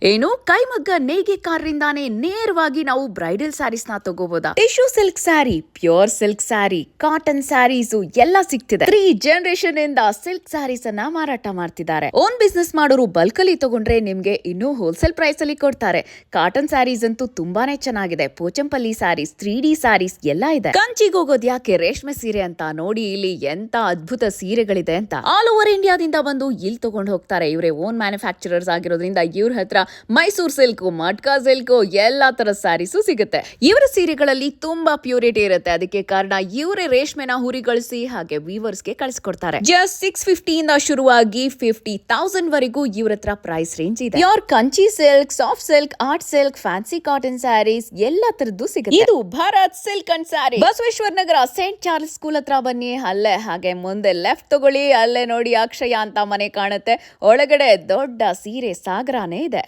ಏನು ಕೈಮಗ್ಗ ನೇಯ್ಗೆಕಾರರಿಂದಾನೇ ನೇರವಾಗಿ ನಾವು ಬ್ರೈಡಲ್ ಸ್ಯಾರೀಸ್ ನ ತಗೋಬಹುದಾ? Tissue silk sari, pure silk sari, cotton saris ಎಲ್ಲ ಸಿಗ್ತಿದೆ. 3 ಜನರೇಷನ್ ಇಂದ ಸಿಲ್ಕ್ ಸ್ಯಾರೀಸ್ ಅನ್ನ ಮಾರಾಟ ಮಾಡ್ತಿದ್ದಾರೆ. ಓನ್ ಬಿಸ್ನೆಸ್ ಮಾಡೋರು ಬಲ್ಕ್ ಅಲ್ಲಿ ತಗೊಂಡ್ರೆ ನಿಮ್ಗೆ ಇನ್ನೂ ಹೋಲ್ಸೇಲ್ ಪ್ರೈಸ್ ಅಲ್ಲಿ ಕೊಡ್ತಾರೆ. ಕಾಟನ್ ಸ್ಯಾರೀಸ್ ಅಂತೂ ತುಂಬಾನೇ ಚೆನ್ನಾಗಿದೆ. ಪೋಚಂಪಲ್ಲಿ ಸ್ಯಾರೀಸ್, 3D ಸ್ಯಾರೀಸ್ ಎಲ್ಲ ಇದೆ. ಕಂಚಿಗೆ ಹೋಗೋದ್ ಯಾಕೆ ರೇಷ್ಮೆ ಸೀರೆ ಅಂತ ನೋಡಿ ಇಲ್ಲಿ ಎಂತ ಅದ್ಭುತ ಸೀರೆಗಳಿದೆ ಅಂತ. ಆಲ್ ಓವರ್ ಇಂಡಿಯಾದಿಂದ ಬಂದು ಇಲ್ಲಿ ತಗೊಂಡು ಹೋಗ್ತಾರೆ. ಇವರೇ ಓನ್ ಮ್ಯಾನುಫ್ಯಾಕ್ಚರರ್ಸ್ ಆಗಿರೋದ್ರಿಂದ ಇವ್ರ ಹತ್ರ ಮೈಸೂರ್ ಸಿಲ್ಕ್, ಮಟ್ಕಾ ಸಿಲ್ಕ್ ಎಲ್ಲಾ ತರ ಸ್ಯಾರೀಸು ಸಿಗುತ್ತೆ. ಇವರ ಸೀರೆಗಳಲ್ಲಿ ತುಂಬಾ ಪ್ಯೂರಿಟಿ ಇರುತ್ತೆ. ಅದಕ್ಕೆ ಕಾರಣ ಇವರೇ ರೇಷ್ಮೆನ ಹುರಿಗಳಿಸಿ ಹಾಗೆ ವೀವರ್ಸ್ ಗೆ ಕಳಿಸ್ಕೊಡ್ತಾರೆ. ಜಸ್ಟ್ 650 ಇಂದ ಶುರುವಾಗಿ 50,000 ವರೆಗೂ ಇವ್ರ ಹತ್ರ ಪ್ರೈಸ್ ರೇಂಜ್ ಇದೆ. Pure Kanchi silk, soft silk, art silk, fancy cotton saris ಎಲ್ಲಾ ತರದ್ದು ಸಿಗುತ್ತೆ. ಇದು Bharat silk and sari, Basaveshwara Nagar saint Charles school ಹತ್ರ ಬನ್ನಿ. ಅಲ್ಲೇ ಹಾಗೆ ಮುಂದೆ ಲೆಫ್ಟ್ ತಗೊಳ್ಳಿ. ಅಲ್ಲೇ ನೋಡಿ ಅಕ್ಷಯ ಅಂತ ಮನೆ ಕಾಣುತ್ತೆ. ಒಳಗಡೆ ದೊಡ್ಡ ಸೀರೆ ಸಾಗರಾನೇ ಇದೆ.